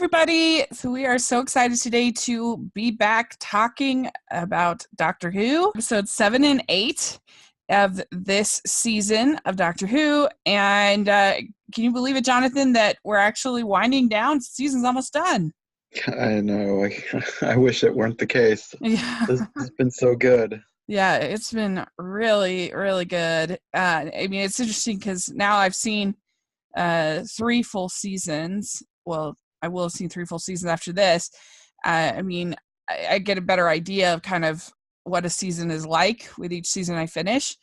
everybody. So we are so excited today to be back talking about Doctor Who, episodes 7 and 8 of this season of Doctor Who. And can you believe it, Jonathan, that we're actually winding down? The season's almost done. I know. I wish it weren't the case. Yeah. This has been so good. Yeah, it's been really, really good. I mean, it's interesting because now I've seen 3 full seasons. Well, I will have seen 3 full seasons after this. I mean, I get a better idea of kind of what a season is like with each season I finish.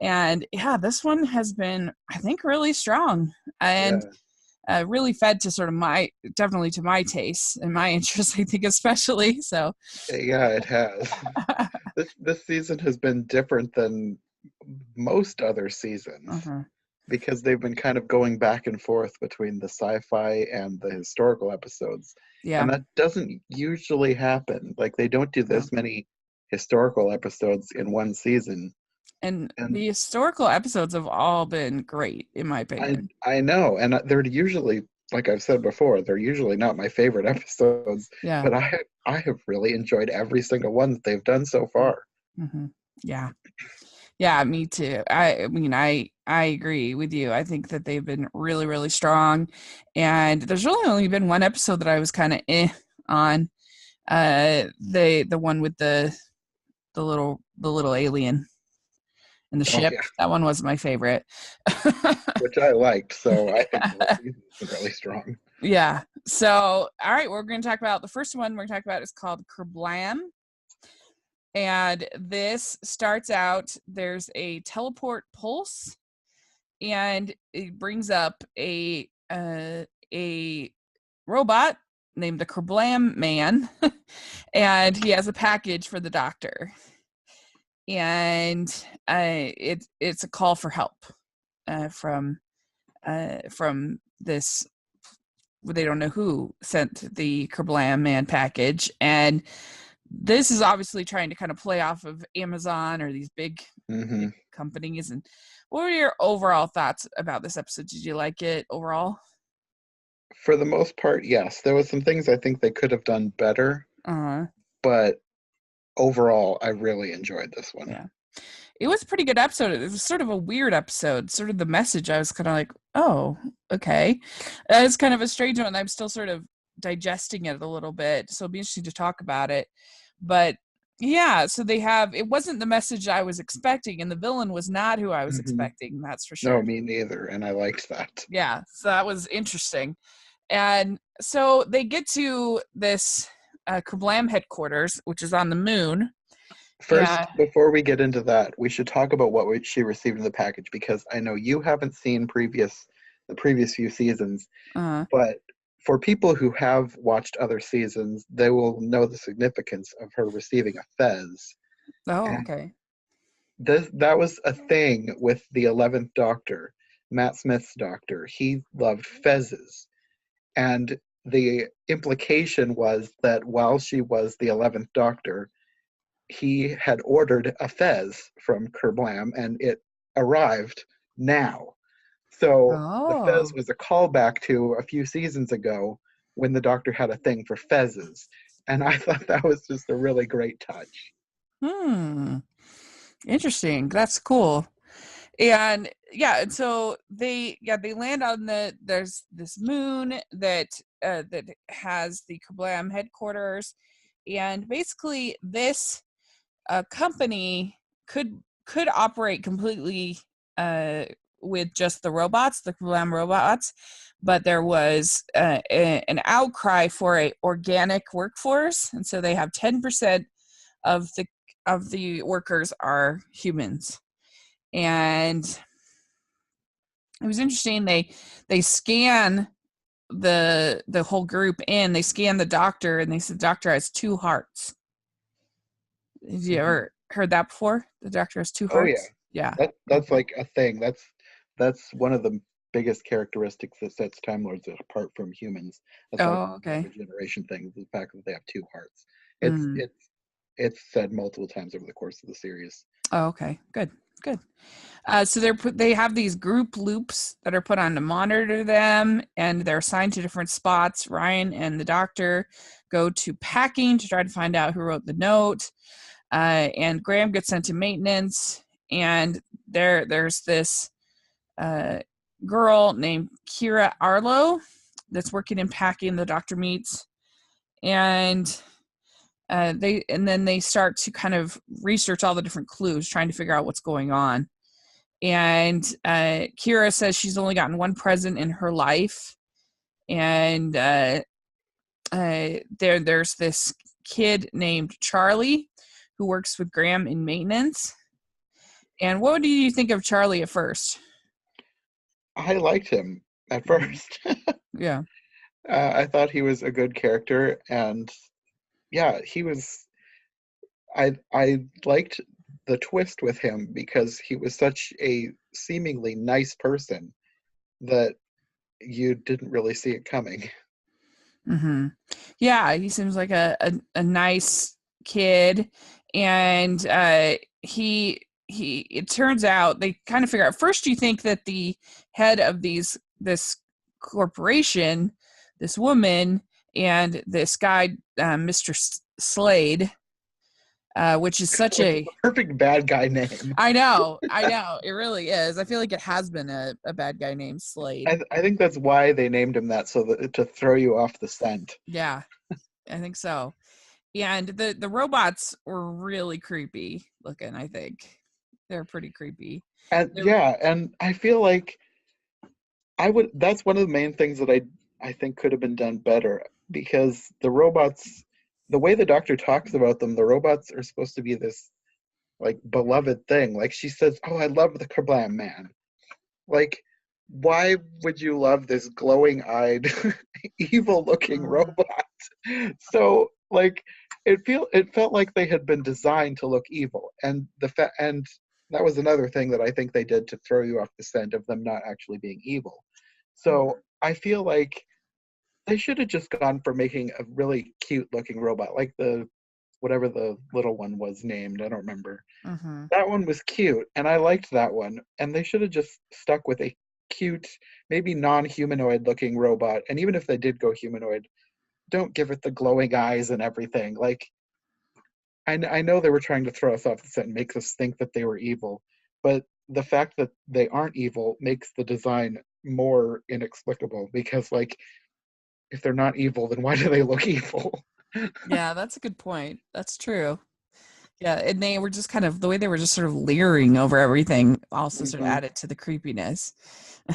And yeah, this one has been, I think, really strong and Yeah, really fed to sort of definitely to my taste and my interests, I think, especially. So, yeah, it has. This season has been different than most other seasons uh-huh. because they've been kind of going back and forth between the sci-fi and the historical episodes. Yeah. And that doesn't usually happen. Like they don't do No. this many historical episodes in one season. And And the historical episodes have all been great, in my I opinion. I know, and they're usually, like I've said before, they're usually not my favorite episodes, Yeah. but I have really enjoyed every single one that they've done so far. Mm-hmm. Yeah. Yeah, me too. I mean, I agree with you. I think that they've been really, really strong, and there's really only been one episode that I was kind of on. The one with the little alien in the Oh ship. yeah, That one was my favorite. which I liked, so I think the whole season's been really strong. Yeah. So, all right, we're going to talk about the first one. We're going to talk about is called Kerblam. And this starts out, there's a teleport pulse, and it brings up a robot named the Kerblam Man, and he has a package for the doctor, and it's a call for help from this. They don't know who sent the Kerblam Man package, and this is obviously trying to kind of play off of Amazon or these big hmm companies. And what were your overall thoughts about this episode? Did you like it overall? For the most part, yes. There was some things I think they could have done better, Uh-huh. but overall, I really enjoyed this one. Yeah. It was a pretty good episode. It was sort of a weird episode. Sort of the message, I was kind of like, oh, okay. It's kind of a strange one. I'm still sort of digesting it a little bit. So it'll be interesting to talk about it. But yeah, so it wasn't the message I was expecting, and the villain was not who I was hmm expecting, that's for No, sure. me neither, and I liked that. Yeah, so that was interesting. And so they get to this Kerblam headquarters, which is on the moon. First, Yeah. before we get into that, we should talk about what she received in the package because I know you haven't seen the previous few seasons, Uh, but for people who have watched other seasons, they will know the significance of her receiving a fez. oh, And okay. that was a thing with the 11th Doctor, Matt Smith's Doctor. He loved fezzes. And the implication was that while she was the 11th Doctor, he had ordered a fez from Kerblam and it arrived now. So the fez Oh. was a callback to a few seasons ago when the Doctor had a thing for fezzes. And I thought that was just a really great touch. Hmm. Interesting. That's cool. And yeah, and so they land on there's this moon that has the Kerblam headquarters, and basically this company could operate completely uh with just the robots, the Kerblam robots, but there was an outcry for a organic workforce, and so they have 10% of the workers are humans. And it was interesting. They scan the whole group in. They scan the doctor, and they said the doctor has 2 hearts. Have you Mhm. ever heard that before? The doctor has two Oh yeah, hearts. Yeah. that's Okay. like a thing. That's one of the biggest characteristics that sets Time Lords apart from humans, aside Oh, from the okay. regeneration thing, the fact that they have 2 hearts. It's Mm. it's it's said multiple times over the course of the series. Oh, okay. Good. Good. So they have these group loops that are put on to monitor them, and they're assigned to different spots. Ryan and the doctor go to packing to try to find out who wrote the note, and Graham gets sent to maintenance. And there's this girl named Kira Arlo that's working in packing. The doctor meets, and then they start to kind of research all the different clues, trying to figure out what's going on. And Kira says she's only gotten one present in her life, and there's this kid named Charlie who works with Graham in maintenance. And what do you think of Charlie at first? I liked him at first. Yeah. I thought he was a good character, and yeah, he was. I liked the twist with him because he was such a seemingly nice person that you didn't really see it coming. Mm-hmm. Yeah, he seems like a nice kid, and he it turns out they kind of figure out first. You think that the head of this corporation, this woman, and this guy, Mr. Slade, which is such Which is a the perfect bad guy name. I know, it really is. I feel like it has been a bad guy named Slade. I think that's why they named him that, so that to throw you off the scent. Yeah, I think so. And the robots were really creepy looking. I think they're pretty creepy. And They're, yeah, and I feel like I would. That's one of the main things that I think could have been done better, because the robots, the way the doctor talks about them, the robots are supposed to be this like beloved thing. Like she says, "Oh, I love the Kerblam man." Like, why would you love this glowing-eyed, evil-looking robot? So, like, it felt like they had been designed to look evil, and and that was another thing that I think they did to throw you off the scent of them not actually being evil. So I feel like they should have just gone for making a really cute-looking robot, like the whatever the little one was named. I don't remember. mm-hmm. That one was cute, and I liked that one. And they should have just stuck with a cute, maybe non-humanoid looking robot. And even if they did go humanoid, don't give it the glowing eyes and everything. Like, I know they were trying to throw us off the scent and make us think that they were evil, but the fact that they aren't evil makes the design more inexplicable, because, like, if they're not evil, then why do they look evil? Yeah, that's a good point. That's true. Yeah, and they were just kind of the way they were just sort of leering over everything also sort of Mhm. added to the creepiness.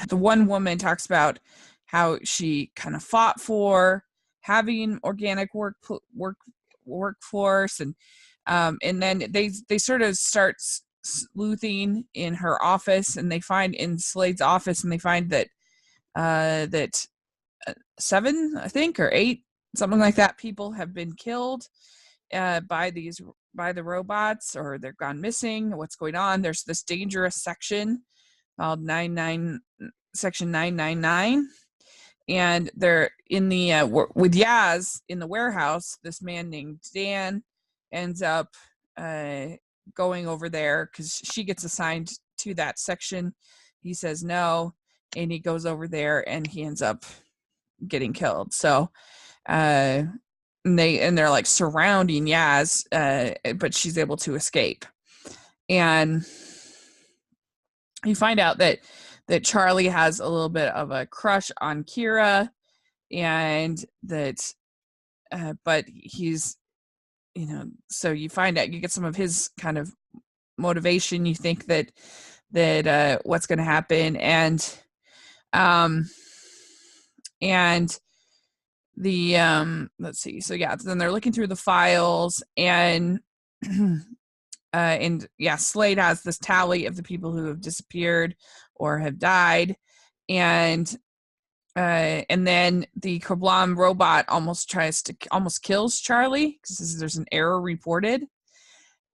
The one woman talks about how she kind of fought for having organic workforce, and then they sort of start sleuthing in her office, and they find in Slade's office, and they find that that seven, I think, or eight, something like that, people have been killed by the robots, or they're gone missing. What's going on? There's this dangerous section called section 999, and they're in the with Yaz in the warehouse. This man named Dan ends up going over there because she gets assigned to that section. He says no, and he goes over there, and he ends up getting killed. So uh they're like surrounding Yaz, but she's able to escape. And you find out that Charlie has a little bit of a crush on Kira, and that but he's, so you find out, you get some of his kind of motivation. You think that what's going to happen, um and the let's see, so yeah, then they're looking through the files, and yeah, Slade has this tally of the people who have disappeared or have died, and then the Kerblam robot almost kills Charlie because there's an error reported,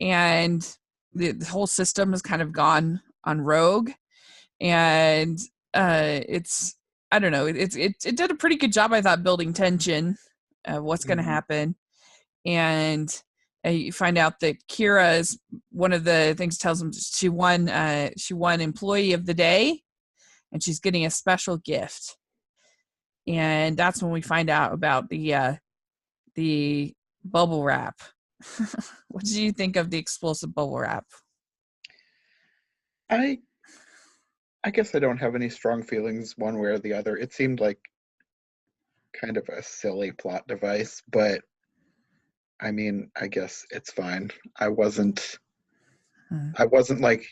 and the whole system has kind of gone on rogue, and it's, I don't know, it did a pretty good job, I thought, building tension of what's going to Mhm. happen. And You find out that Kira is one of the things tells them she won Employee of the Day, and she's getting a special gift. And that's when we find out about the bubble wrap. What did you think of the explosive bubble wrap? I guess I don't have any strong feelings one way or the other. It seemed like kind of a silly plot device, but I mean, I guess it's fine. I wasn't like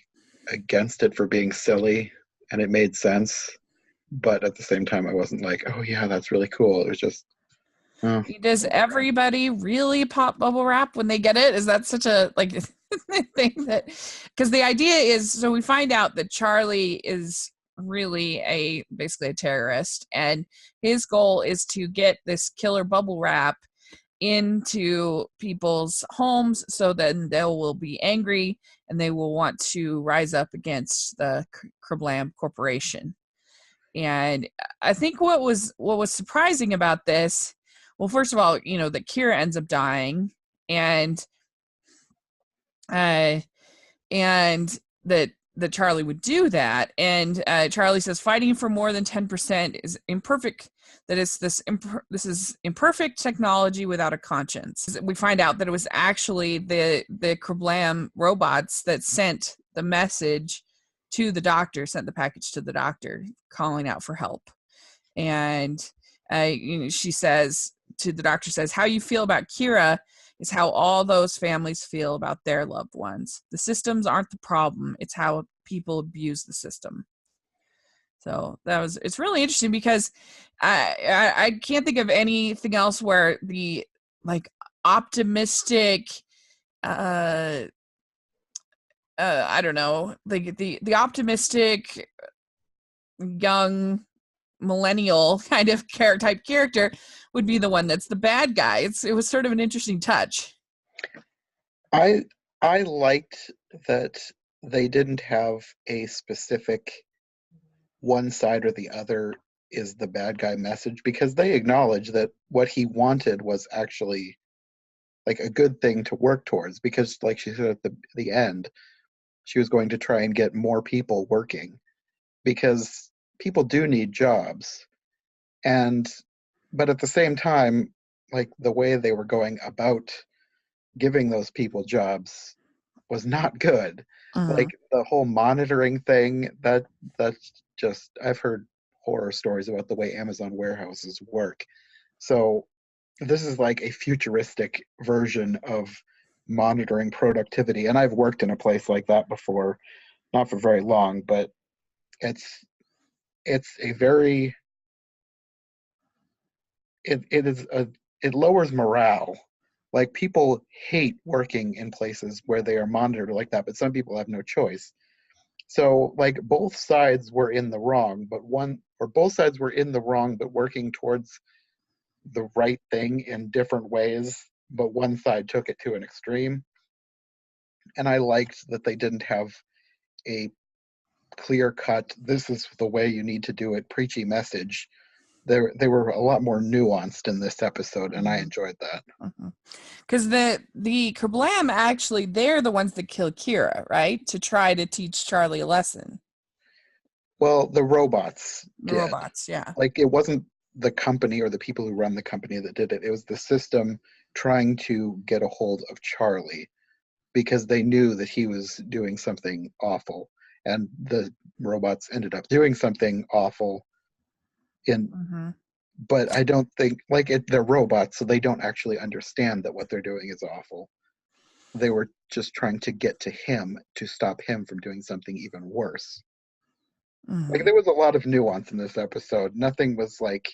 against it for being silly, and it made sense, but at the same time I wasn't like, oh yeah, that's really cool. It was just, oh, Does everybody really pop bubble wrap when they get it? Is that such a like thing that, because the idea is, so we find out that Charlie is really basically a terrorist, and his goal is to get this killer bubble wrap into people's homes so then they will be angry and they will want to rise up against the Kerblam Corporation. And I think what was surprising about this, well, first of all, that Kira ends up dying, and uh, and that Charlie would do that. And Charlie says fighting for more than 10% is imperfect. That is this is imperfect technology without a conscience. We find out that it was actually the Kerblam robots that sent the message to the doctor, sent the package to the doctor, calling out for help. And she says to the doctor, says, how you feel about Kira is how all those families feel about their loved ones. The systems aren't the problem. It's how people abuse the system. So it's really interesting, because I can't think of anything else where the like optimistic, I don't know, the optimistic young millennial kind of type character would be the one that's the bad guy. It was sort of an interesting touch. I liked that they didn't have a specific one side or the other is the bad guy message, because they acknowledge that what he wanted was actually like a good thing to work towards, because like she said at the end, she was going to try and get more people working, because people do need jobs. But at the same time, like the way they were going about giving those people jobs was not good. Like the whole monitoring thing, that's just, I've heard horror stories about the way Amazon warehouses work. So this is like a futuristic version of monitoring productivity, and I've worked in a place like that before, not for very long, but it's a very it lowers morale. Like people hate working in places where they are monitored like that, but some people have no choice. So like both sides were in the wrong, both sides were in the wrong, but working towards the right thing in different ways, but one side took it to an extreme. And I liked that they didn't have a clear cut, this is the way you need to do it, preachy message. They were a lot more nuanced in this episode, and I enjoyed that. Because the Kerblam, actually, they're the ones that kill Kira, right? To try to teach Charlie a lesson. Well, the robots The did. robots, yeah. Like it wasn't the company or the people who run the company that did it. It was the system trying to get a hold of Charlie, because they knew that he was doing something awful, and the robots ended up doing something awful but I don't think they're robots, so they don't actually understand that what they're doing is awful. They were just trying to get to him to stop him from doing something even worse. Like there was a lot of nuance in this episode. Nothing was like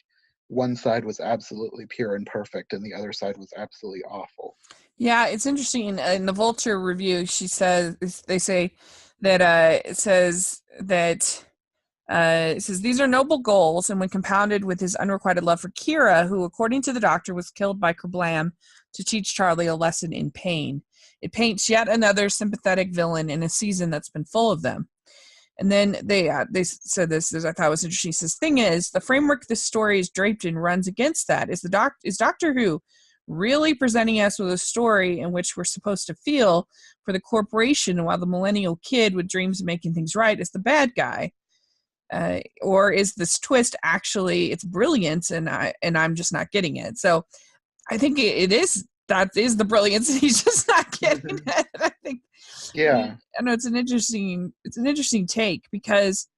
one side was absolutely pure and perfect and the other side was absolutely awful. Yeah, it's interesting. In the Vulture review, they say that it says these are noble goals, and when compounded with his unrequited love for Kira, who, according to the doctor, was killed by Kerblam to teach Charlie a lesson in pain, it paints yet another sympathetic villain in a season that's been full of them. And then they said this, I thought was interesting. He says, thing is, the framework this story is draped in runs against that. Is Doctor Who really presenting us with a story in which we're supposed to feel for the corporation, while the millennial kid with dreams of making things right is the bad guy. Or is this twist actually it's brilliance, and I'm just not getting it? So I think it is, that is the brilliance. He's just not getting it. I think, Yeah. I know it's an interesting take, because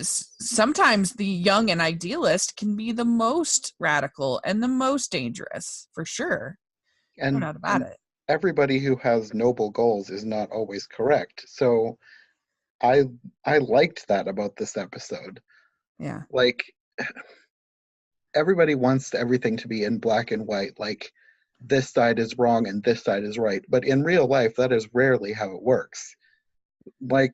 sometimes the young and idealist can be the most radical and the most dangerous, for sure. No And doubt about it. everybody who has noble goals is not always correct. So I I liked that about this episode. Yeah. Like, everybody wants everything to be in black and white, like this side is wrong and this side is right. But in real life, that is rarely how it works. Like,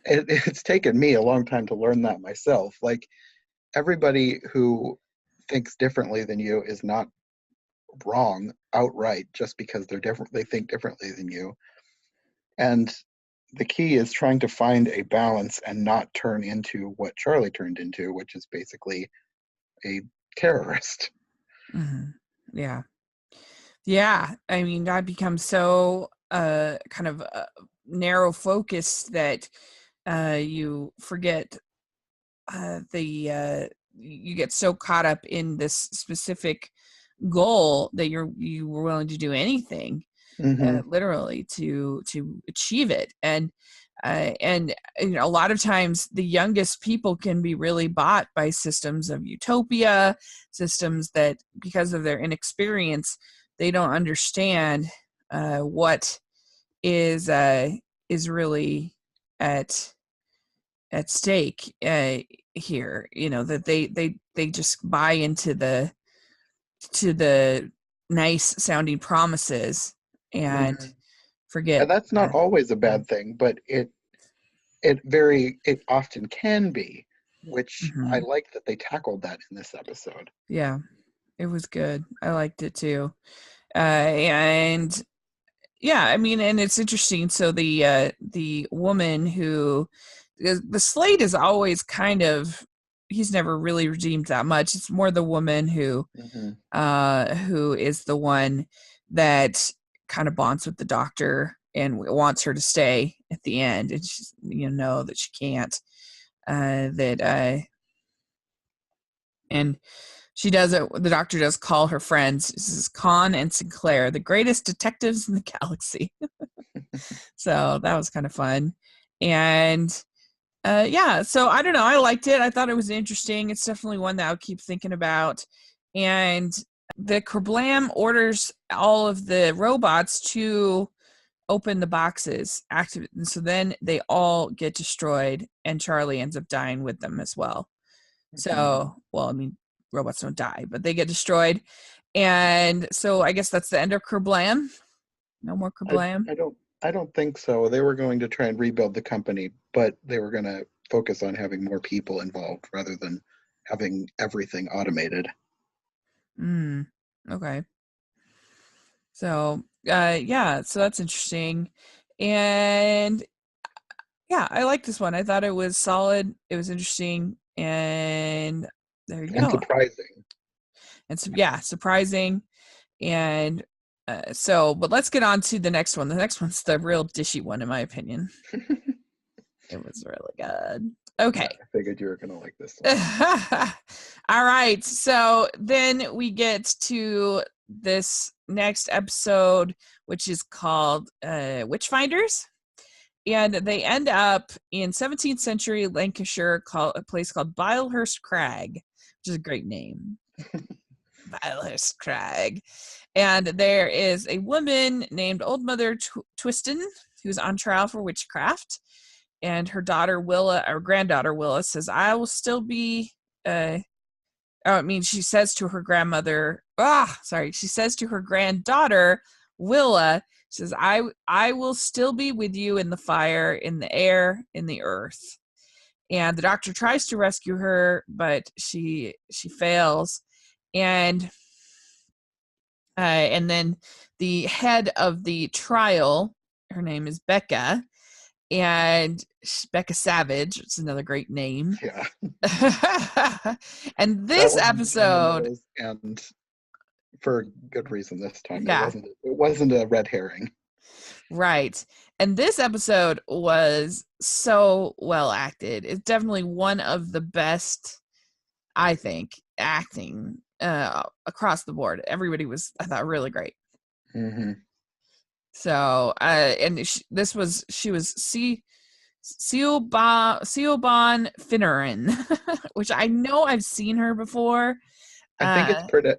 it's taken me a long time to learn that myself. Like, everybody who thinks differently than you is not wrong outright just because they're different, they think differently than you. And the key is trying to find a balance and not turn into what Charlie turned into, which is basically a terrorist. Mm-hmm. Yeah. Yeah. I mean, that becomes so kind of narrow focused that you forget you get so caught up in this specific goal that you were willing to do anything, Mm-hmm. literally, to achieve it. And you know, a lot of times the youngest people can be really bought by systems of utopia, systems that, because of their inexperience, they don't understand what is really at stake here. You know, that they just buy into the nice sounding promises and Mm-hmm. forget. And that's not always a bad thing, but it often can be, which I Mhm. like that they tackled that in this episode. Yeah, it was good. I liked it too. And yeah, I mean, and it's interesting. So the woman who the Slate is always kind of, he's never really redeemed that much. It's more the woman Mm-hmm. who is the one that kind of bonds with the doctor and wants her to stay at the end, and she's, you know that she can't. That And she does it. The doctor does call her friends. This is Khan and Sinclair, the greatest detectives in the galaxy. So that was kind of fun. And yeah, so I don't know. I liked it. I thought it was interesting. It's definitely one that I'll keep thinking about. And the Kerblam orders all of the robots to open the boxes, activate, and so then they all get destroyed, and Charlie ends up dying with them as well. Mm-hmm. So, well, I mean, robots don't die, but they get destroyed. And so I guess that's the end of Kerblam. No more I, Kerblam. I don't think so. They were going to try and rebuild the company, but they were going to focus on having more people involved rather than having everything automated. Mm, okay. So, yeah, so that's interesting. And yeah, I like this one. I thought it was solid. It was interesting. And there you And go. surprising. And so, yeah, surprising. And but let's get on to the next one. The next one's the real dishy one, in my opinion. It was really good. Yeah, Okay. I figured you were going to like this one. All right. So then we get to this next episode, which is called Witchfinders. And they end up in 17th century Lancashire, a place called Bilehurst Crag, which is a great name. Bilehurst Crag. And there is a woman named Old Mother Twiston who's on trial for witchcraft. And her daughter Willa, or granddaughter Willa, says, I will still be she says to her grandmother, she says to her granddaughter Willa, says, I will still be with you in the fire, in the air, in the earth. And the doctor tries to rescue her, but she fails. And then the head of the trial, her name is Becca, and Becca Savage. It's another great name. Yeah. And That this one's on the episode, nose and for good reason this time. Yeah, It wasn't a red herring. right. And this episode was so well acted. It's definitely one of the best, I think, acting across the board. Everybody was, I thought, really great. Mm-hmm. So, and she was Siobhan Finneran, which I know I've seen her before. I think Uh,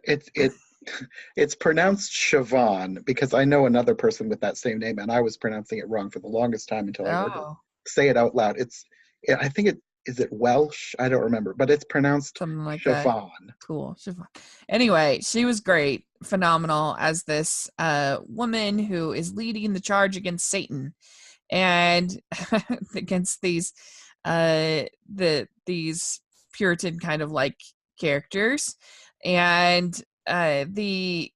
it's pronounced Siobhan because I know another person with that same name, and I was pronouncing it wrong for the longest time until I heard her oh, say it out loud. I think it is it Welsh. I don't remember, but it's pronounced something like that. Siobhan. Cool. Anyway, she was great, phenomenal as this woman who is leading the charge against Satan and against these Puritan kind of like characters, and she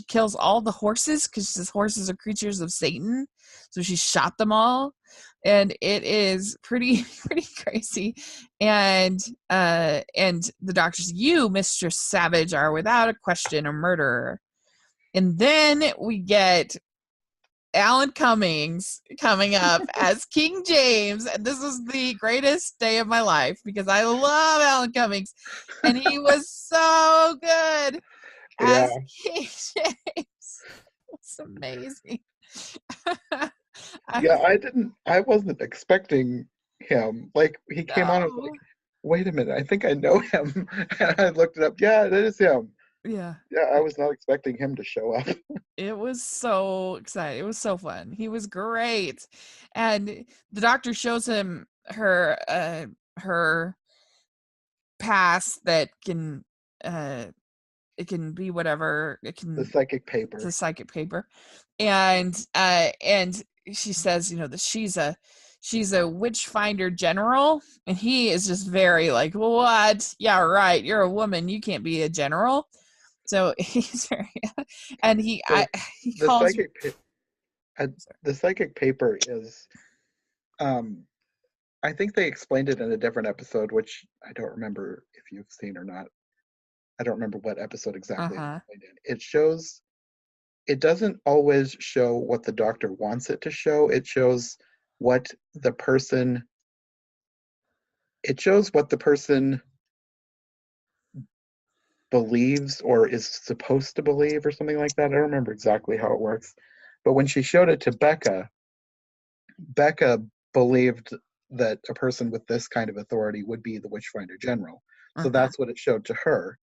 kills all the horses because she says horses are creatures of Satan, so she shot them all, and it is pretty pretty crazy. And the doctors, you, Mistress Savage, are without a question a murderer. And then we get Alan Cummings coming up as King James, and this was the greatest day of my life because I love Alan Cummings, and he was so good Yeah, as King James. It's amazing. I yeah. I wasn't expecting him. Like he came on, I was like, know. wait a minute, I think I know him. And I looked it up. Yeah, it is him. Yeah. Yeah, I was not expecting him to show up. It was so exciting. It was so fun. He was great. And the doctor shows him her past that can uh it can be whatever. It The can psychic It's a paper. psychic paper. And she says, that she's a witch finder general, and he is just very like, what? Yeah, right. You're a woman. You can't be a general. So he's very, and So he the calls. uh, the psychic paper is I think they explained it in a different episode, which I don't remember if you've seen or not. I don't remember what episode exactly it Uh-huh. explained in. It doesn't always show what the doctor wants it to show. What the person it shows what the person believes or is supposed to believe or something like that. I don't remember exactly how it works. But when she showed it to Becca believed that a person with this kind of authority would be the Witchfinder General. So Uh-huh. that's what it showed to her.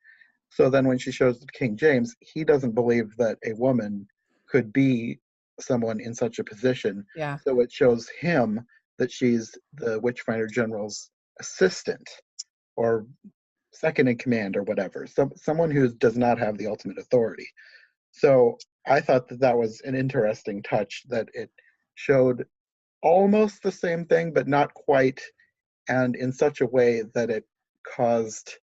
So then when she shows it to King James, he doesn't believe that a woman could be someone in such a position. Yeah. So it shows him that she's the Witchfinder General's assistant or second in command or whatever. Someone who does not have the ultimate authority. So I thought that that was an interesting touch that it showed almost the same thing, but not quite, and in such a way that it caused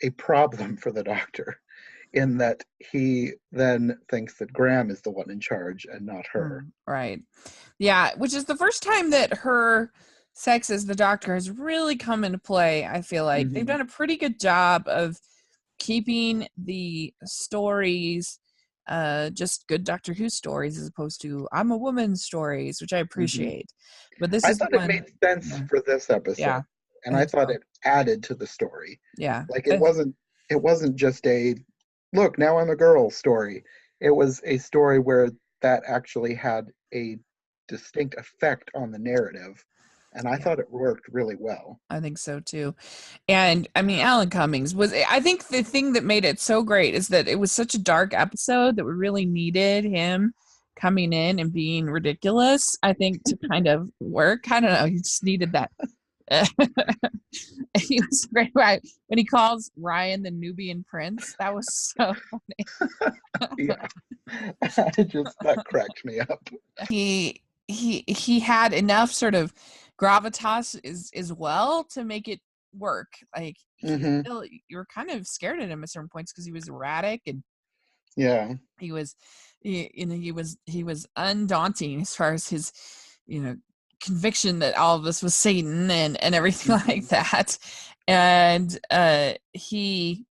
a problem for the doctor, in that he then thinks that Graham is the one in charge and not her. Right. Yeah, which is the first time that her sex as the doctor has really come into play. I feel like they've Mm-hmm. done a pretty good job of keeping the stories just good Doctor Who stories as opposed to I'm a woman stories, which I Mm-hmm. appreciate. But this I is the thought it one. made sense Yeah. for this Yeah. episode, I and I think thought so. it added to the story. Yeah. Like it wasn't just a look, now I'm a girl story. It was a story where that actually had a distinct effect on the narrative, and I Yeah. thought it worked really well. I think so too. And I mean, Alan Cummings was, I think the thing that made it so great is that it was such a dark episode that we really needed him coming in and being ridiculous, I think, to kind of work. I don't know. He just needed that. He was great. Right. When he calls Ryan the Nubian prince, that was so funny. Yeah. It just that cracked me up. He had enough sort of gravitas as well to make it work. Like he Hmm. still, you were kind of scared at him at certain points because he was erratic, and Yeah. he was he was undaunting as far as his you know conviction that all of this was Satan and everything like that. And he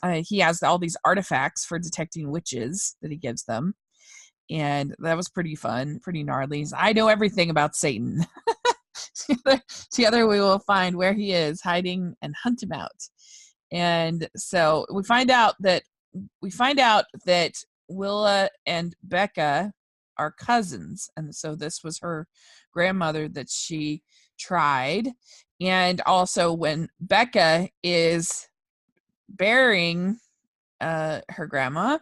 has all these artifacts for detecting witches that he gives them. And that was pretty fun, pretty gnarly. I know everything about Satan. Together we will find where he is hiding and hunt him out. And so we find out that Willa and Becca are cousins. And so this was her grandmother that she tried. And also when Becca is burying her grandma,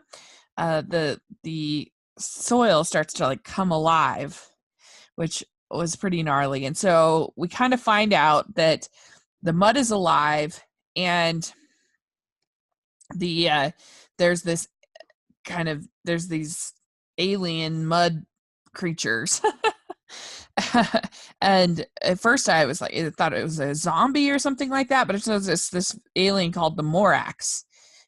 the soil starts to like come alive, which was pretty gnarly. And so we kind of find out that the mud is alive, and there's these alien mud creatures. And at first I thought it was a zombie or something like that, but it was this alien called the Morax.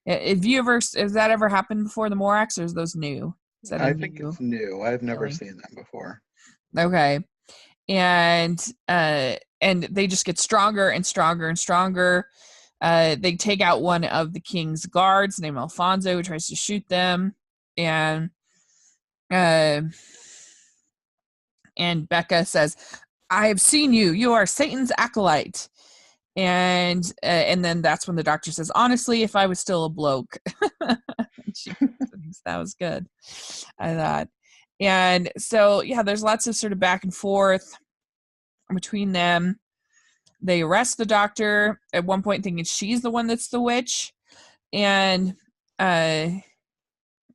Has that ever happened before, the Morax, or is those new? Is that I think it's new. I've never seen them before. Okay. And they just get stronger and stronger and stronger. They take out one of the king's guards named Alfonso, who tries to shoot them. And Becca says, "I have seen you. You are Satan's acolyte." And then that's when the doctor says, "Honestly, if I was still a bloke." She thinks that was good, I thought. And so, yeah, there's lots of sort of back and forth between them. They arrest the doctor at one point, thinking she's the one that's the witch. And let's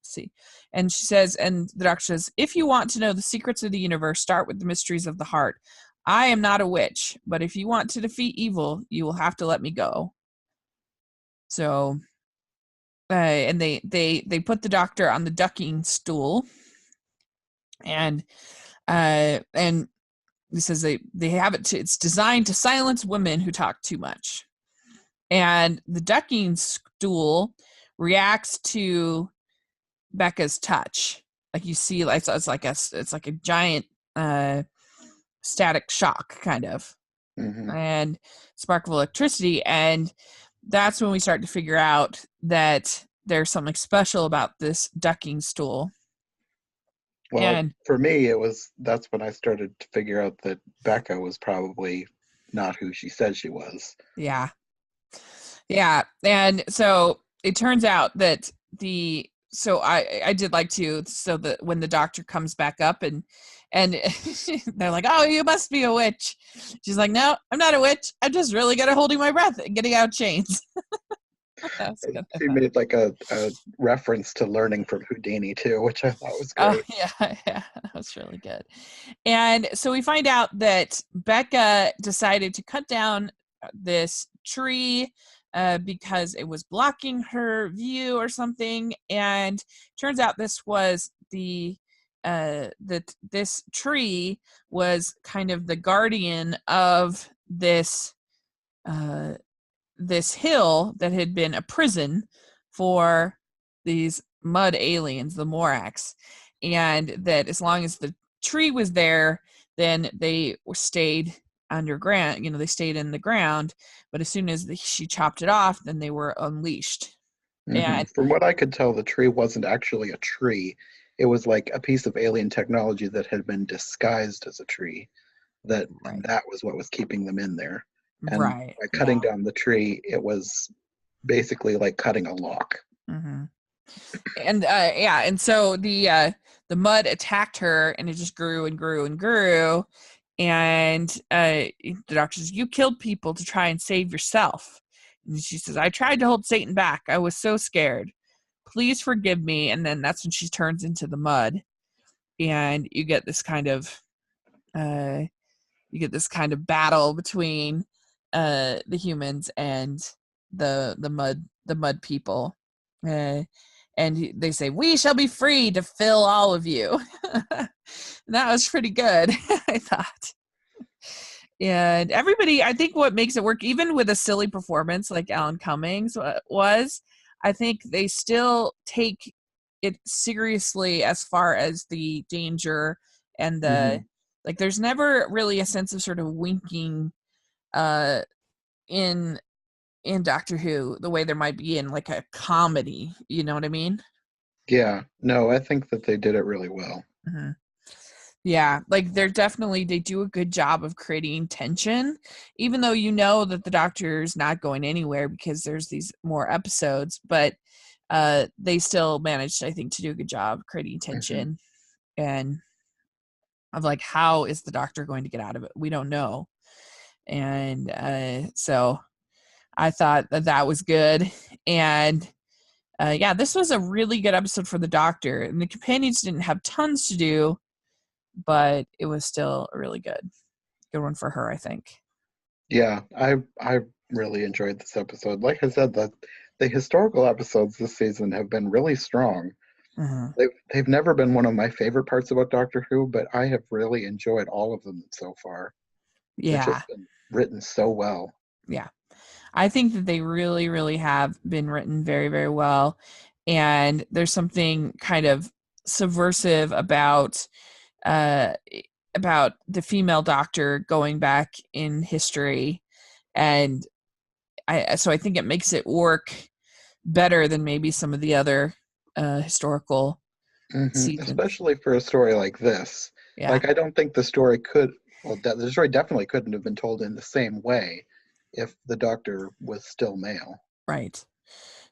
see. And she says, and the doctor says, "If you want to know the secrets of the universe, start with the mysteries of the heart. I am not a witch, but if you want to defeat evil, you will have to let me go." So, and they put the doctor on the ducking stool, and he says they have it's designed to silence women who talk too much. And the ducking stool reacts to Becca's touch. Like you see, it's like a giant static shock kind of, and spark of electricity. And that's when we start to figure out that there's something special about this ducking stool. Well, And for me, that's when I started to figure out that Becca was probably not who she said she was. yeah. And so it turns out that I did like to, so that when the doctor comes back up and they're like, "Oh, you must be a witch." She's like, "No, I'm not a witch. I'm just really good at holding my breath and getting out chains." She made like a reference to learning from Houdini too, which I thought was great. Oh, yeah, that was really good. And so we find out that Becca decided to cut down this tree because it was blocking her view or something. And turns out this was that this tree was kind of the guardian of this this hill that had been a prison for these mud aliens, the Morax. And that as long as the tree was there, then they stayed underground. They stayed in the ground. But as soon as she chopped it off, then they were unleashed. And From what I could tell, the tree wasn't actually a tree. It was like a piece of alien technology that had been disguised as a tree. That was what was keeping them in there. And by cutting down the tree, it was basically like cutting a lock. And and so the mud attacked her, and it just grew and grew and grew. And the doctor says, "You killed people to try and save yourself." And she says, "I tried to hold Satan back. I was so scared. Please forgive me." And then that's when she turns into the mud, and you get this kind of battle between the humans and the mud people. And they say, "We shall be free to fill all of you." That was pretty good, I thought. And everybody, I think what makes it work, even with a silly performance like Alan Cummings was, I think they still take it seriously as far as the danger and the Like there's never really a sense of sort of winking uh in Doctor Who the way there might be in like a comedy, you know what I mean? Yeah, no, I think that they did it really well. Hmm. Yeah, like they do a good job of creating tension, even though you know that the Doctor's not going anywhere because there's these more episodes, but they still managed, I think, to do a good job creating Hmm. tension and of like how is the Doctor going to get out of it? We don't know. And so I thought that that was good. And yeah, this was a really good episode for the Doctor. And the companions didn't have tons to do, but it was still a really good one for her, I think. Yeah, I really enjoyed this episode. Like I said, the historical episodes this season have been really strong. Hmm. They've never been one of my favorite parts about Doctor Who, but I have really enjoyed all of them so far. They've Yeah, just been written so well. yeah. I think that they really, really have been written very, very well. And there's something kind of subversive uh, about the female Doctor going back in history, and so I think it makes it work better than maybe some of the other historical seasons. Especially for a story like this. Yeah, Like, I don't think the story could, well, the story definitely couldn't have been told in the same way if the Doctor was still male. right.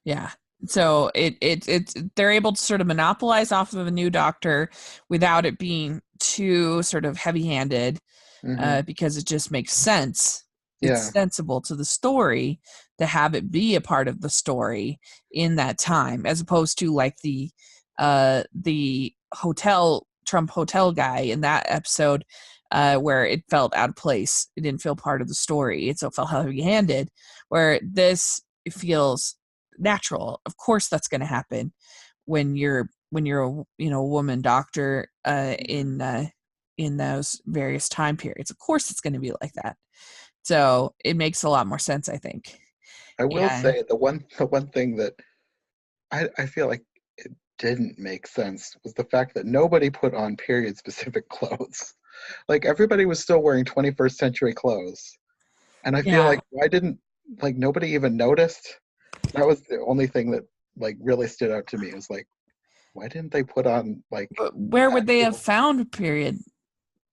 Yeah. So it's they're able to sort of monopolize off of a new Doctor without it being too sort of heavy-handed, Hmm. because it just makes sense. It's Yeah. sensible to the story to have it be a part of the story in that time, as opposed to like the hotel Trump hotel guy in that episode, where it felt out of place. It didn't feel part of the story. It still felt heavy-handed. Where this it feels natural. Of course, that's going to happen when you're a woman doctor Mhm. in those various time periods. Of course, it's going to be like that. So it makes a lot more sense, I think. I will And say the one thing that I feel like it didn't make sense was the fact that nobody put on period specific clothes. Like everybody was still wearing 21st century clothes. And I feel yeah, like why didn't like nobody even noticed? That was the only thing that like really stood out to me. It was like, why didn't they put on like but where would they have actual found a period?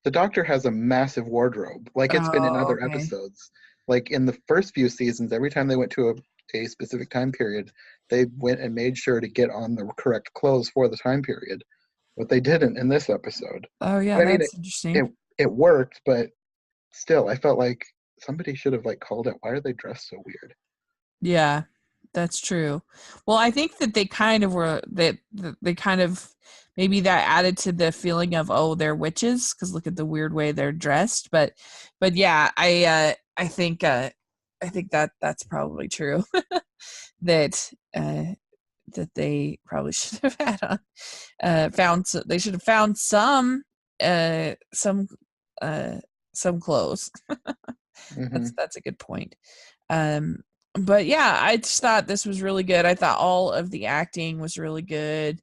the Doctor has a massive wardrobe. Like it's been in Oh, other okay. episodes. Like in the first few seasons, every time they went to a specific time period, they went and made sure to get on the correct clothes for the time period. But they didn't in this episode. Oh, yeah, And I mean that's interesting. it worked, but still I felt like somebody should have like called out why are they dressed so weird? Yeah, that's true. Well, I think that they kind of were that they kind of maybe that added to the feeling of, oh, they're witches because look at the weird way they're dressed. But yeah, I think that that's probably true. that that they probably should have had on they should have found uh some uh some clothes. Hmm. That's a good point. Um, but yeah, I just thought this was really good. I thought all of the acting was really good.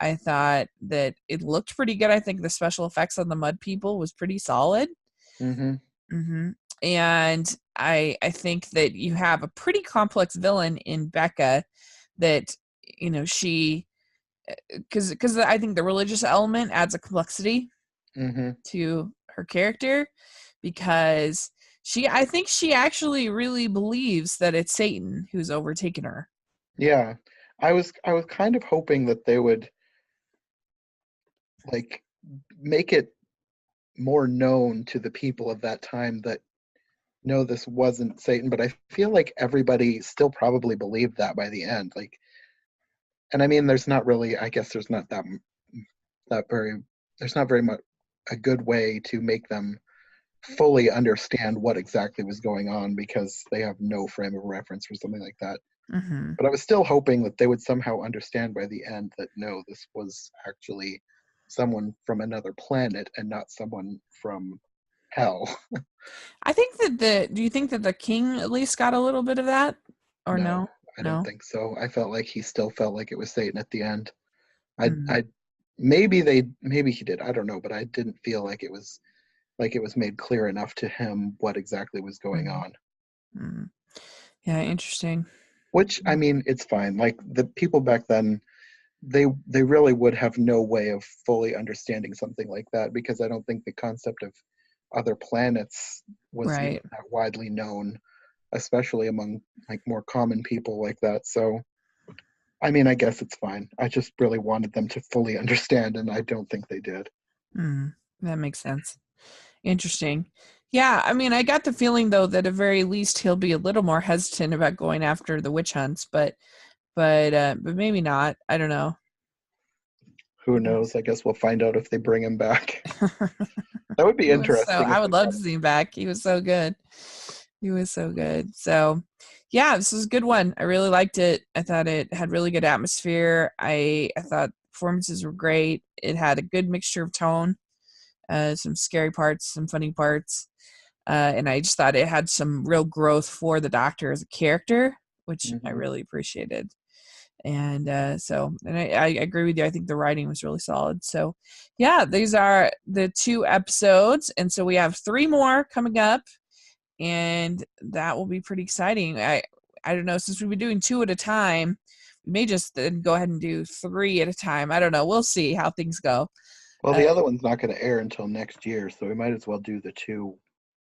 I thought that it looked pretty good. I think the special effects on the mud people was pretty solid. Hmm. Hmm. And I think that you have a pretty complex villain in Becca that she because I think the religious element adds a complexity Hmm. to her character because I think she actually really believes that it's Satan who's overtaken her. Yeah. I was kind of hoping that they would like make it more known to the people of that time that no, this wasn't Satan, but I feel like everybody still probably believed that by the end. Like, and I mean, there's not really, I guess there's not that very, there's not very much a good way to make them fully understand what exactly was going on because they have no frame of reference for something like that. Hmm. But I was still hoping that they would somehow understand by the end that no, this was actually someone from another planet and not someone from hell. I think that do you think that the king at least got a little bit of that or No, no? I don't No. think so. I felt like he still felt like it was Satan at the end. Mm. I maybe he did. I don't know, but I didn't feel like it was. like it was made clear enough to him what exactly was going Mm-hmm. on. Mm-hmm. Yeah, interesting. Which, I mean, it's fine. Like the people back then, they really would have no way of fully understanding something like that, because I don't think the concept of other planets was even Right. that widely known, especially among like more common people like that. So I mean, I guess it's fine. I just really wanted them to fully understand, and I don't think they did. Mm, that makes sense. Interesting. Yeah, I mean, I got the feeling though that at very least he'll be a little more hesitant about going after the witch hunts, but maybe not. I don't know. Who knows? I guess we'll find out if they bring him back. That would be He was so interesting if I they would love brought to him. see him back. He was so good. He was so good. So, yeah, this was a good one. I really liked it. I thought it had really good atmosphere. I thought performances were great. It had a good mixture of tone, some scary parts, some funny parts. And I just thought it had some real growth for the Doctor as a character, which I Hmm. really appreciated. And I agree with you. I think the writing was really solid. So, yeah, these are the 2 episodes, and so we have 3 more coming up, and that will be pretty exciting. I don't know, since we've been doing 2 at a time, we may just then go ahead and do 3 at a time. I don't know. We'll see how things go. Well, Uh, the other one's not going to air until next year, so we might as well do the two.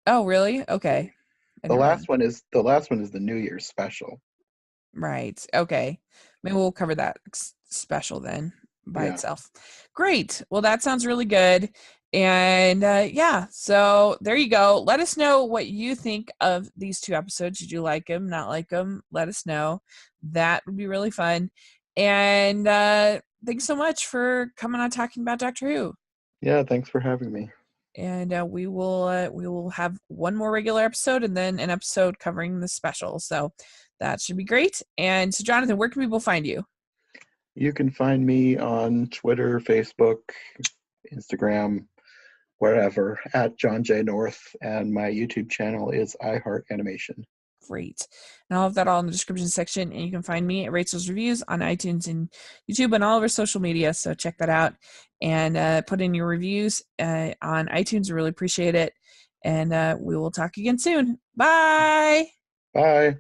oh, really? Okay. I didn't realize. The last one is the New Year's special. Right. Okay. Maybe we'll cover that special then by Yeah. itself. Great. Well, that sounds really good. And yeah, so there you go. Let us know what you think of these 2 episodes. Did you like them? Not like them? Let us know. That would be really fun. And thanks so much for coming on talking about Doctor Who. Yeah, thanks for having me. And we will have one more regular episode and then an episode covering the special. So that should be great. And so, Jonathan, where can people find you? You can find me on Twitter, Facebook, Instagram, wherever, at John J. North, and my YouTube channel is iHeart Animation. Great. And I'll have that all in the description section. And you can find me at Rachel's Reviews on iTunes and YouTube and all of our social media. So check that out and put in your reviews on iTunes. I really appreciate it. And we will talk again soon. Bye. Bye.